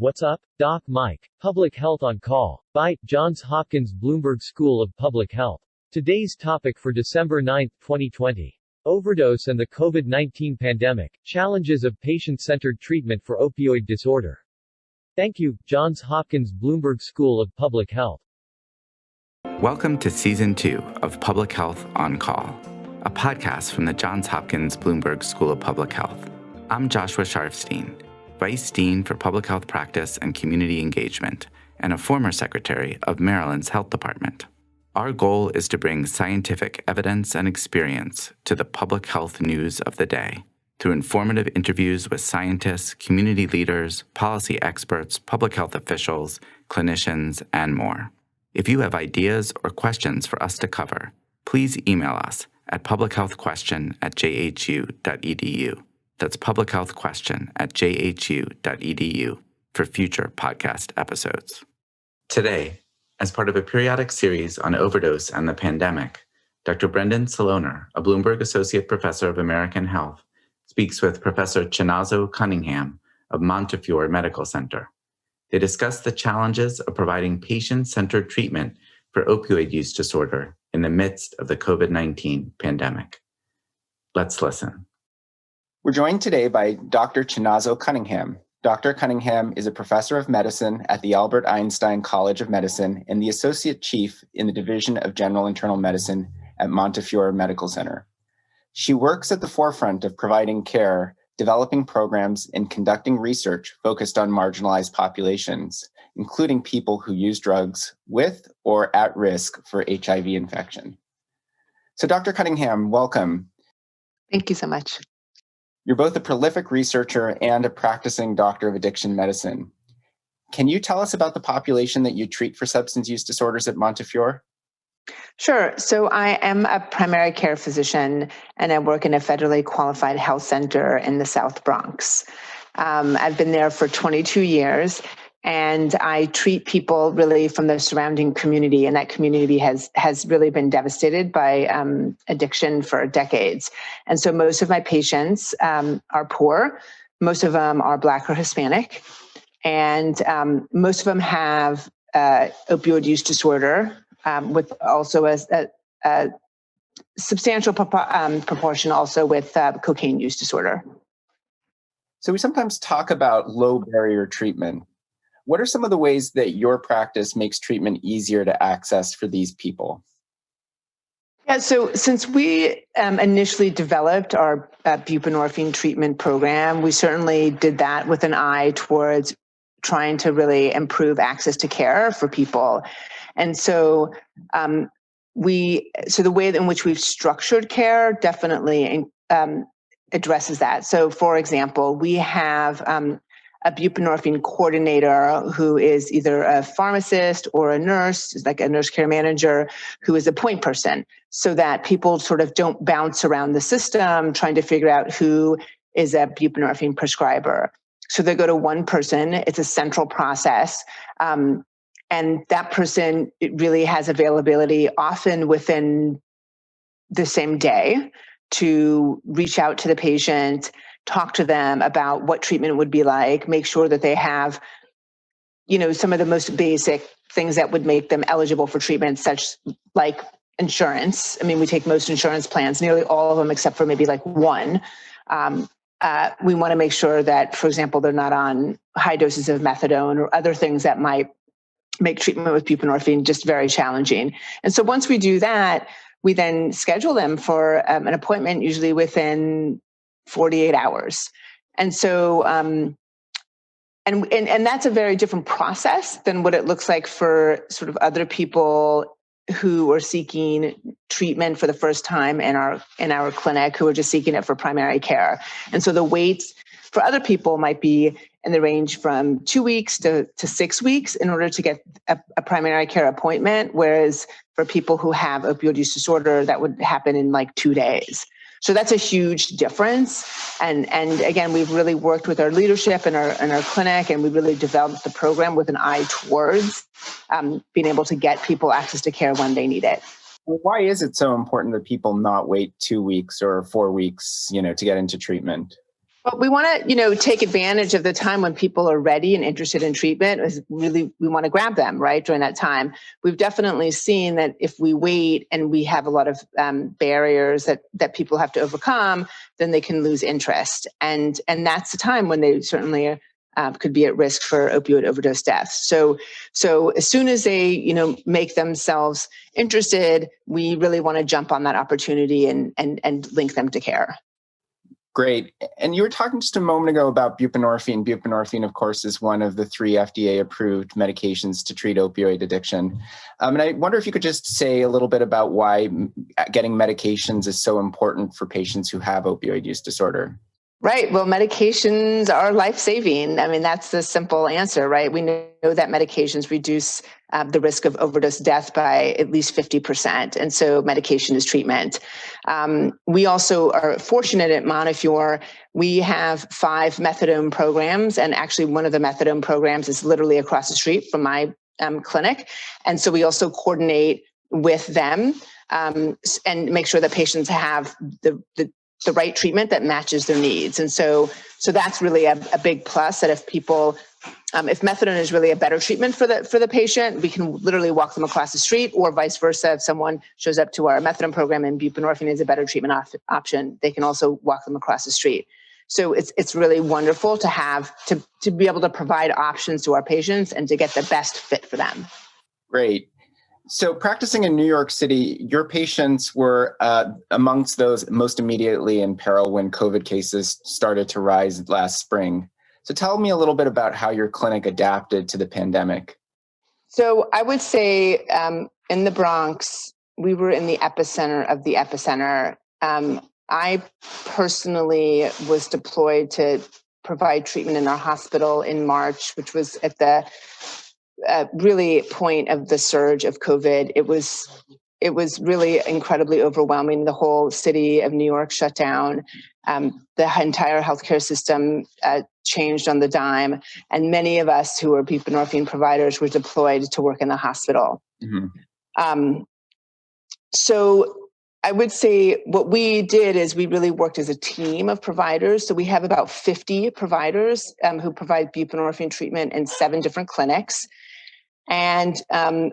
What's Up? Doc Mike. Public Health on Call. By Johns Hopkins Bloomberg School of Public Health. Today's topic for December 9, 2020. Overdose and the COVID-19 pandemic. Challenges of patient-centered treatment for opioid disorder. Thank you, Johns Hopkins Bloomberg School of Public Health. Welcome to Season 2 of Public Health on Call, a podcast from the Johns Hopkins Bloomberg School of Public Health. I'm Joshua Sharfstein, Vice Dean for Public Health Practice and Community Engagement, and a former Secretary of Maryland's Health Department. Our goal is to bring scientific evidence and experience to the public health news of the day through informative interviews with scientists, community leaders, policy experts, public health officials, clinicians, and more. If you have ideas or questions for us to cover, please email us at publichealthquestion@jhu.edu. That's publichealthquestion@jhu.edu for future podcast episodes. Today, as part of a periodic series on overdose and the pandemic, Dr. Brendan Saloner, a Bloomberg Associate Professor of American Health, speaks with Professor Chinazo Cunningham of Montefiore Medical Center. They discuss the challenges of providing patient-centered treatment for opioid use disorder in the midst of the COVID-19 pandemic. Let's listen. We're joined today by Dr. Chinazo Cunningham. Dr. Cunningham is a professor of medicine at the Albert Einstein College of Medicine and the associate chief in the Division of General Internal Medicine at Montefiore Medical Center. She works at the forefront of providing care, developing programs, and conducting research focused on marginalized populations, including people who use drugs with or at risk for HIV infection. So Dr. Cunningham, welcome. Thank you so much. You're both a prolific researcher and a practicing doctor of addiction medicine. Can you tell us about the population that you treat for substance use disorders at Montefiore? Sure. So I am a primary care physician, and I work in a federally qualified health center in the South Bronx. I've been there for 22 years, and I treat people really from the surrounding community, and that community has really been devastated by addiction for decades. And so most of my patients are poor. Most of them are Black or Hispanic, and most of them have opioid use disorder, with also a substantial proportion also with cocaine use disorder. So we sometimes talk about low barrier treatment. What are some of the ways that your practice makes treatment easier to access for these people? Yeah, so since we initially developed our buprenorphine treatment program, we certainly did that with an eye towards trying to really improve access to care for people. And so the way in which we've structured care definitely addresses that. So for example, we have a buprenorphine coordinator who is either a pharmacist or a nurse, like a nurse care manager, who is a point person, so that people sort of don't bounce around the system trying to figure out who is a buprenorphine prescriber. So they go to one person. It's a central process. And that person, it really has availability often within the same day to reach out to the patient, talk to them about what treatment would be like, make sure that they have, some of the most basic things that would make them eligible for treatment, such like insurance. I mean, we take most insurance plans, nearly all of them, except for maybe like one. We want to make sure that, for example, they're not on high doses of methadone or other things that might make treatment with buprenorphine just very challenging. And so once we do that, we then schedule them for an appointment, usually within 48 hours. And so, and that's a very different process than what it looks like for sort of other people who are seeking treatment for the first time in our clinic, who are just seeking it for primary care. And so the waits for other people might be in the range from 2 weeks to 6 weeks in order to get a primary care appointment, whereas for people who have opioid use disorder, that would happen in like 2 days. So that's a huge difference. And again, we've really worked with our leadership in our clinic, and we really developed the program with an eye towards being able to get people access to care when they need it. Why is it so important that people not wait 2 weeks or 4 weeks, to get into treatment? But we want to, take advantage of the time when people are ready and interested in treatment. We want to grab them, right, during that time. We've definitely seen that if we wait and we have a lot of barriers that people have to overcome, then they can lose interest. And that's the time when they certainly could be at risk for opioid overdose deaths. So as soon as they, make themselves interested, we really want to jump on that opportunity and link them to care. Great. And you were talking just a moment ago about buprenorphine. Buprenorphine, of course, is one of the 3 FDA-approved medications to treat opioid addiction. And I wonder if you could just say a little bit about why getting medications is so important for patients who have opioid use disorder. Right. Well, medications are life-saving. I mean, that's the simple answer, right? We know that medications reduce the risk of overdose death by at least 50%. And so medication is treatment. We also are fortunate at Montefiore. We have 5 methadone programs. And actually, one of the methadone programs is literally across the street from my clinic. And so we also coordinate with them and make sure that patients have the right treatment that matches their needs. And so that's really a big plus, that if people, if methadone is really a better treatment for the patient, we can literally walk them across the street, or vice versa. If someone shows up to our methadone program and buprenorphine is a better treatment option, they can also walk them across the street. So it's really wonderful to have, to be able to provide options to our patients and to get the best fit for them. Great. So practicing in New York City, your patients were amongst those most immediately in peril when COVID cases started to rise last spring. So tell me a little bit about how your clinic adapted to the pandemic. So I would say in the Bronx, we were in the epicenter of the epicenter. I personally was deployed to provide treatment in our hospital in March, which was at the really point of the surge of COVID. It was really incredibly overwhelming. The whole city of New York shut down. The entire healthcare system changed on the dime, and many of us who were buprenorphine providers were deployed to work in the hospital. Mm-hmm. So I would say what we did is we really worked as a team of providers. So we have about 50 providers who provide buprenorphine treatment in 7 different clinics. And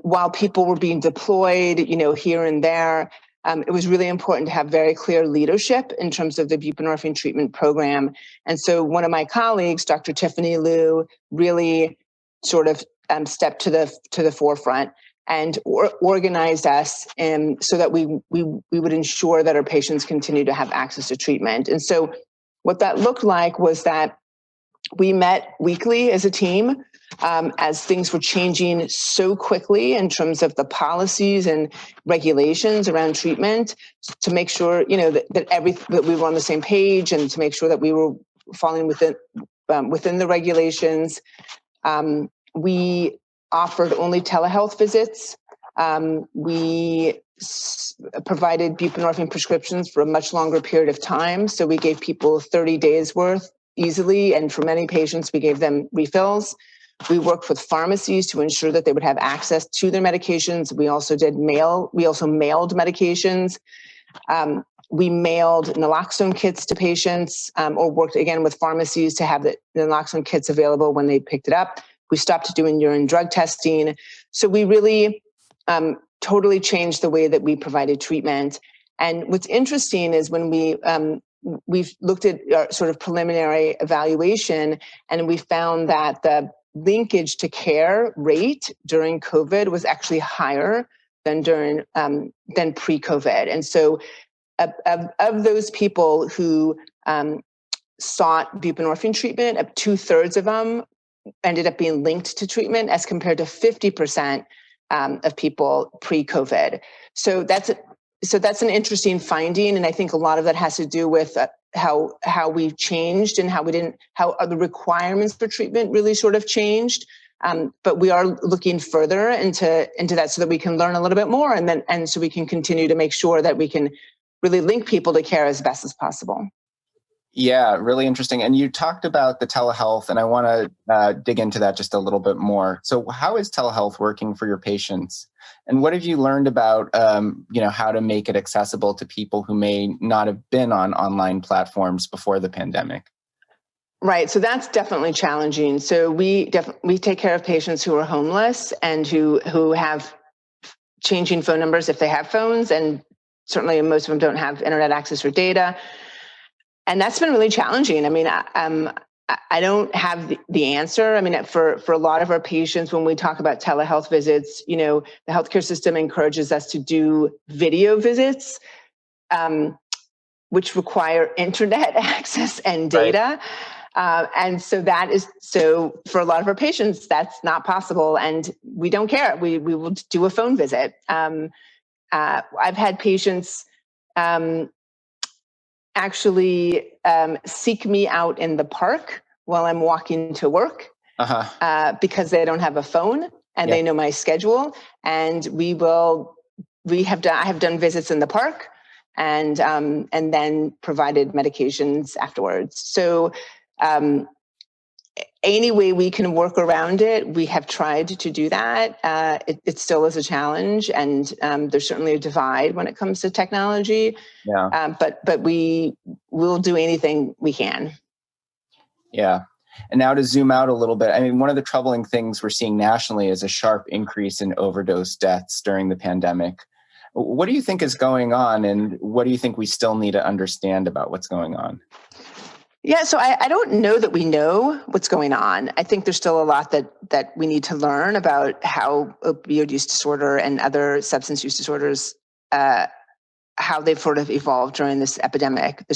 while people were being deployed, here and there, it was really important to have very clear leadership in terms of the buprenorphine treatment program. And so one of my colleagues, Dr. Tiffany Liu, really sort of stepped to the forefront and organized us so that we would ensure that our patients continue to have access to treatment. And so what that looked like was that we met weekly as a team as things were changing so quickly in terms of the policies and regulations around treatment, to make sure that we were on the same page, and to make sure that we were falling within the regulations. We offered only telehealth visits. We provided buprenorphine prescriptions for a much longer period of time. So we gave people 30 days worth easily. And for many patients, we gave them refills. We worked with pharmacies to ensure that they would have access to their medications. We also mailed medications. We mailed naloxone kits to patients, or worked again with pharmacies to have the naloxone kits available when they picked it up. We stopped doing urine drug testing. So we really totally changed the way that we provided treatment. And what's interesting is when we've looked at our sort of preliminary evaluation, and we found that the linkage to care rate during COVID was actually higher than than pre-COVID. And so of those people who sought buprenorphine treatment, 2/3 of them ended up being linked to treatment, as compared to 50% of people pre-COVID. So that's an interesting finding, and I think a lot of that has to do with how we changed and how the requirements for treatment really sort of changed. But we are looking further into that so that we can learn a little bit more, and so we can continue to make sure that we can really link people to care as best as possible. Yeah, really interesting. And you talked about the telehealth, and I want to dig into that just a little bit more. So how is telehealth working for your patients? And what have you learned about, how to make it accessible to people who may not have been on online platforms before the pandemic? Right. So that's definitely challenging. So we take care of patients who are homeless and who have changing phone numbers if they have phones, and certainly most of them don't have internet access or data. And that's been really challenging. I mean, I don't have the answer. I mean, for a lot of our patients, when we talk about telehealth visits, the healthcare system encourages us to do video visits, which require internet access and data. Right. And so for a lot of our patients, that's not possible, and we don't care. We will do a phone visit. I've had patients actually seek me out in the park while I'm walking to work because they don't have a phone and they know my schedule. And I have done visits in the park and then provided medications afterwards. So any way we can work around it, we have tried to do that. It still is a challenge, and there's certainly a divide when it comes to technology. Yeah. But we will do anything we can. Yeah. And now to zoom out a little bit, I mean, one of the troubling things we're seeing nationally is a sharp increase in overdose deaths during the pandemic. What do you think is going on, and what do you think we still need to understand about what's going on? Yeah, so I don't know that we know what's going on. I think there's still a lot that we need to learn about how opioid use disorder and other substance use disorders, how they've sort of evolved during this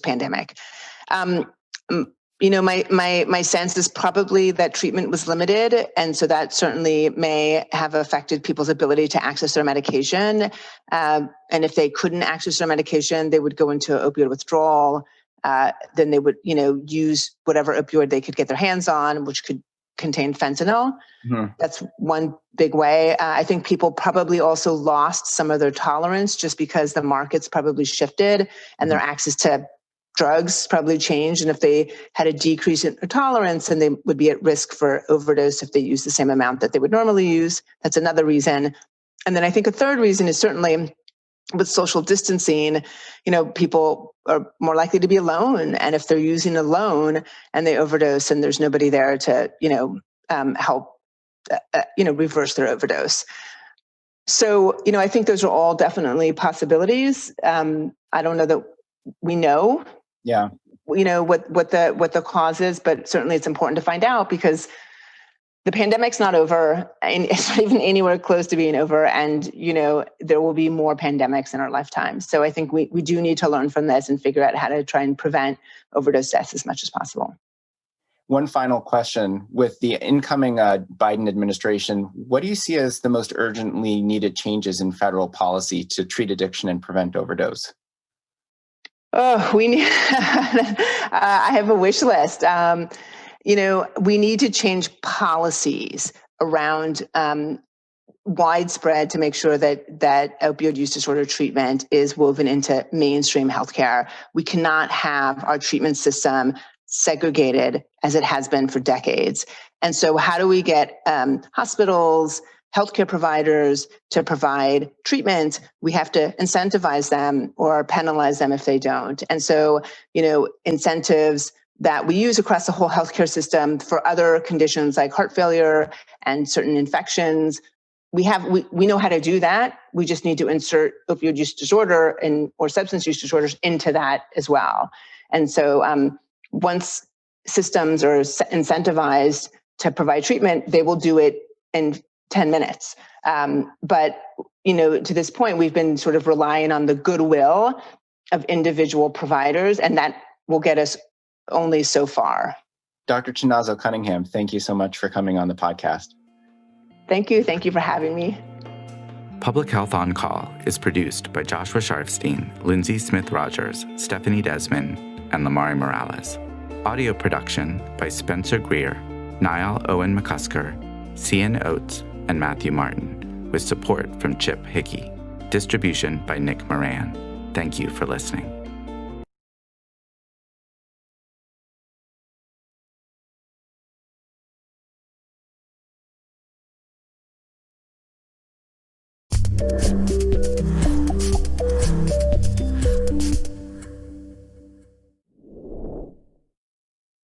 pandemic. My sense is probably that treatment was limited, and so that certainly may have affected people's ability to access their medication. And if they couldn't access their medication, they would go into opioid withdrawal. Then they would, use whatever opioid they could get their hands on, which could contain fentanyl. Mm-hmm. That's one big way. I think people probably also lost some of their tolerance just because the market's probably shifted and their access to drugs probably changed. And if they had a decrease in their tolerance, then they would be at risk for overdose if they use the same amount that they would normally use. That's another reason. And then I think a third reason is certainly with social distancing, people are more likely to be alone. And if they're using alone and they overdose and there's nobody there to, help, reverse their overdose. So, I think those are all definitely possibilities. I don't know that we know, what the cause is, but certainly it's important to find out because the pandemic's not over, and it's not even anywhere close to being over. And, there will be more pandemics in our lifetime. So I think we do need to learn from this and figure out how to try and prevent overdose deaths as much as possible. One final question. With the incoming Biden administration, what do you see as the most urgently needed changes in federal policy to treat addiction and prevent overdose? Oh, we need, I have a wish list. We need to change policies around widespread to make sure that opioid use disorder treatment is woven into mainstream healthcare. We cannot have our treatment system segregated as it has been for decades. And so how do we get hospitals, healthcare providers to provide treatment? We have to incentivize them or penalize them if they don't. And so, incentives that we use across the whole healthcare system for other conditions like heart failure and certain infections. We know how to do that. We just need to insert opioid use disorder or substance use disorders into that as well. And so once systems are incentivized to provide treatment, they will do it in 10 minutes. But to this point, we've been sort of relying on the goodwill of individual providers, and that will get us only so far. Dr. Chinazo Cunningham, thank you so much for coming on the podcast. Thank you. Thank you for having me. Public Health on Call is produced by Joshua Sharfstein, Lindsay Smith-Rogers, Stephanie Desmond, and Lamari Morales. Audio production by Spencer Greer, Niall Owen McCusker, Cian Oates, and Matthew Martin, with support from Chip Hickey. Distribution by Nick Moran. Thank you for listening.